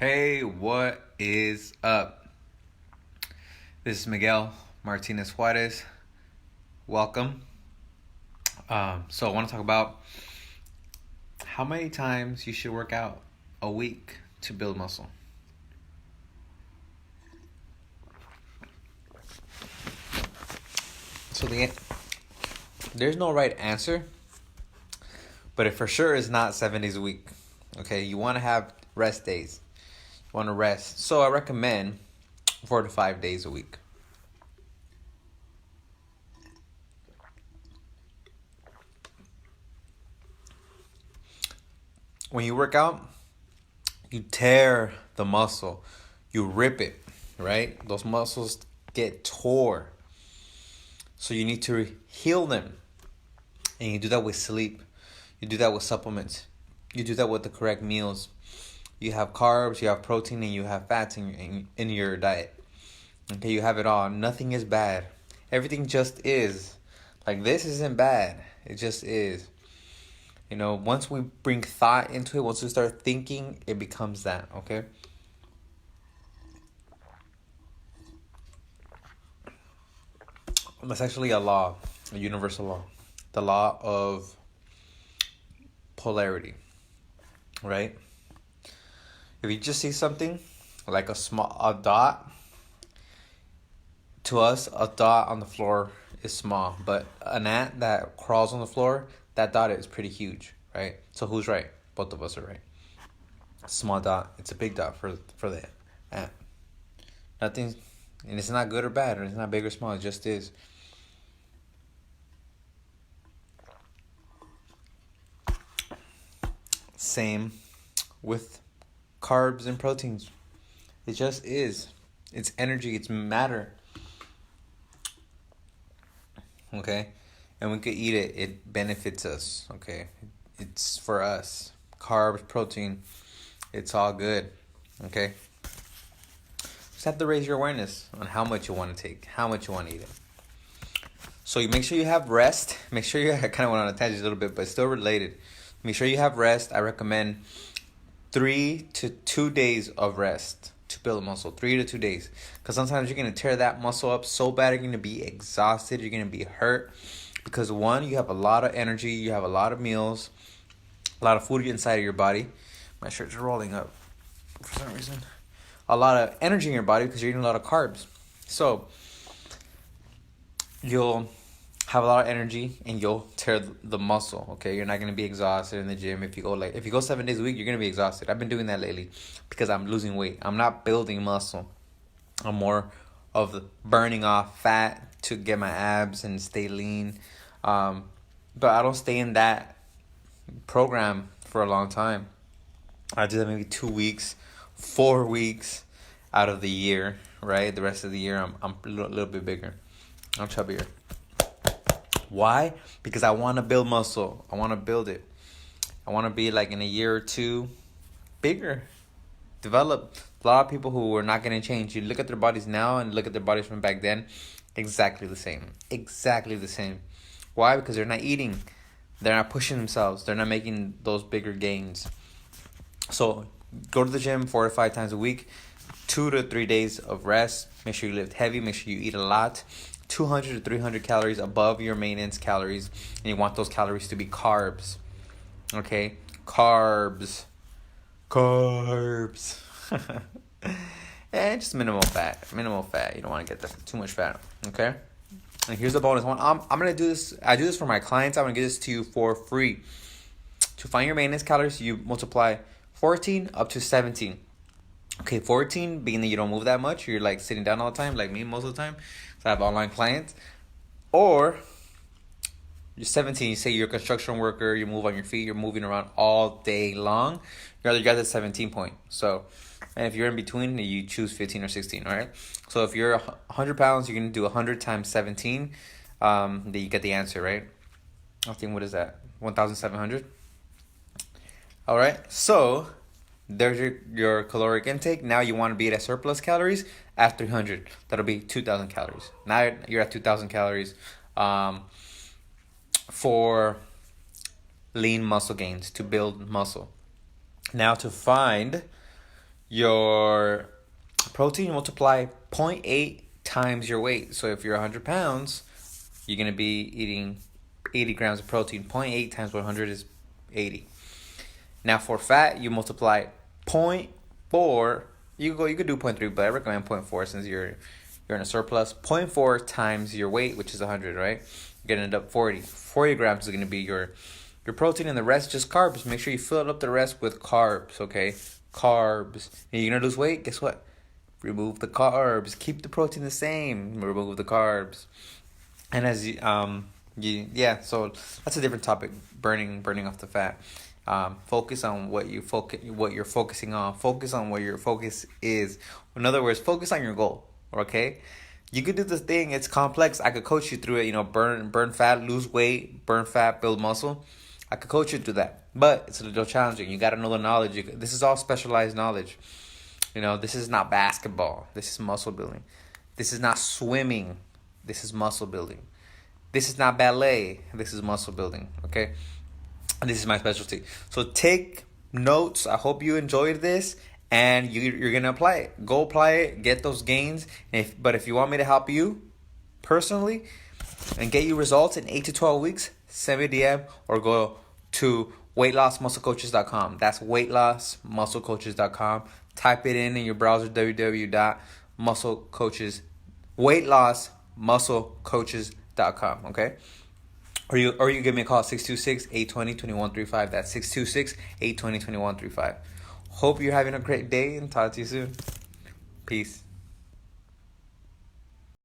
Hey, what is up? This is Miguel Martinez Juarez. Welcome. So I want to talk about how many times you should work out a week to build muscle. So there's no right answer, but it for sure is not 7 days a week. Okay, you want to have rest days. You want to rest. So I recommend 4 to 5 days a week. When you work out, you tear the muscle, you rip it, right? Those muscles get tore. So you need to heal them. And you do that with sleep. You do that with supplements. You do that with the correct meals. You have carbs, you have protein, and you have fats in your diet. Okay, you have it all. Nothing is bad. Everything just is. Like, this isn't bad. It just is. You know, once we bring thought into it, once we start thinking, it becomes that, okay? That's actually a law, a universal law. The law of polarity, right? If you just see something like a dot, to us, a dot on the floor is small, but an ant that crawls on the floor, that dot is pretty huge, right? So who's right? Both of us are right. Small dot, it's a big dot for the ant. Nothing, and it's not good or bad, or it's not big or small. It just is. Same with carbs and proteins. It just is. It's energy. It's matter. Okay? And we could eat it. It benefits us. Okay? It's for us. Carbs, protein. It's all good. Okay? Just have to raise your awareness on how much you want to take. How much you want to eat it. So you make sure you have rest. Make sure you... I kind of went on a tangent a little bit, but it's still related. Make sure you have rest. I recommend 3 to 2 days of rest to build a muscle. 3 to 2 days. Because sometimes you're going to tear that muscle up so bad, you're going to be exhausted. You're going to be hurt. Because one, you have a lot of energy. You have a lot of meals. A lot of food inside of your body. My shirt's rolling up for some reason. A lot of energy in your body because you're eating a lot of carbs. So, you'll have a lot of energy and you'll tear the muscle. Okay, you're not going to be exhausted in the gym. If you go 7 days a week, you're going to be exhausted. I've been doing that lately because I'm losing weight. I'm not building muscle. I'm more of the burning off fat to get my abs and stay lean. But I don't stay in that program for a long time. I do that maybe 2 weeks, 4 weeks out of the year, right? The rest of the year, I'm a little bit bigger. I'm chubbier. Why? Because I want to build muscle. I want to build it. I want to be like in a year or two bigger. Develop. A lot of people who are not going to change. You look at their bodies now and look at their bodies from back then. Exactly the same. Exactly the same. Why? Because they're not eating. They're not pushing themselves. They're not making those bigger gains. So go to the gym 4 to 5 times a week. 2 to 3 days of rest. Make sure you lift heavy. Make sure you eat a lot. 200 to 300 calories above your maintenance calories. And you want those calories to be carbs. Okay? Carbs. And just minimal fat. Minimal fat. You don't want to get too much fat. Okay? And here's the bonus one. I'm going to do this. I do this for my clients. I'm going to give this to you for free. To find your maintenance calories, you multiply 14 up to 17. Okay, 14 being that you don't move that much. You're like sitting down all the time, like me most of the time. So I have online clients. Or you're 17, you say you're a construction worker, you move on your feet, you're moving around all day long. You got the 17 point. So, and if you're in between, you choose 15 or 16, all right? So if you're 100 pounds, you're going to do 100 times 17. Then you get the answer, right? I think, what is that? 1,700? All right, so there's your caloric intake. Now you want to be at surplus calories at 300. That'll be 2,000 calories. Now you're at 2,000 calories for lean muscle gains, to build muscle. Now to find your protein, you multiply 0.8 times your weight. So if you're 100 pounds, you're going to be eating 80 grams of protein. 0.8 times 100 is 80. Now for fat, you multiply 0.4. You could do 0.3, but I recommend 0.4 since you're in a surplus. 0.4 times your weight, which is 100, right? You're gonna end up 40. 40 grams is gonna be your protein, and the rest just carbs. Make sure you fill up the rest with carbs, okay? Carbs. And you're gonna lose weight. Guess what? Remove the carbs. Keep the protein the same. Remove the carbs. And as so that's a different topic. Burning off the fat. Focus on what you're focusing on. Focus on what your focus is. In other words, focus on your goal. Okay, you could do this thing. It's complex. I could coach you through it. Burn fat, lose weight, burn fat, build muscle. I could coach you through that, but it's a little challenging. You got to know the knowledge. This is all specialized knowledge. This is not basketball. This is muscle building. This is not swimming. This is muscle building. This is not ballet. This is muscle building. Okay. And this is my specialty. So take notes. I hope you enjoyed this, and you're gonna apply it. Go apply it. Get those gains. But if you want me to help you personally and get you results in 8 to 12 weeks, send me a DM or go to weightlossmusclecoaches.com. That's weightlossmusclecoaches.com. Type it in your browser, weightlossmusclecoaches.com. Okay. Or you give me a call, 626-820-2135. That's 626-820-2135. Hope you're having a great day, and talk to you soon. Peace.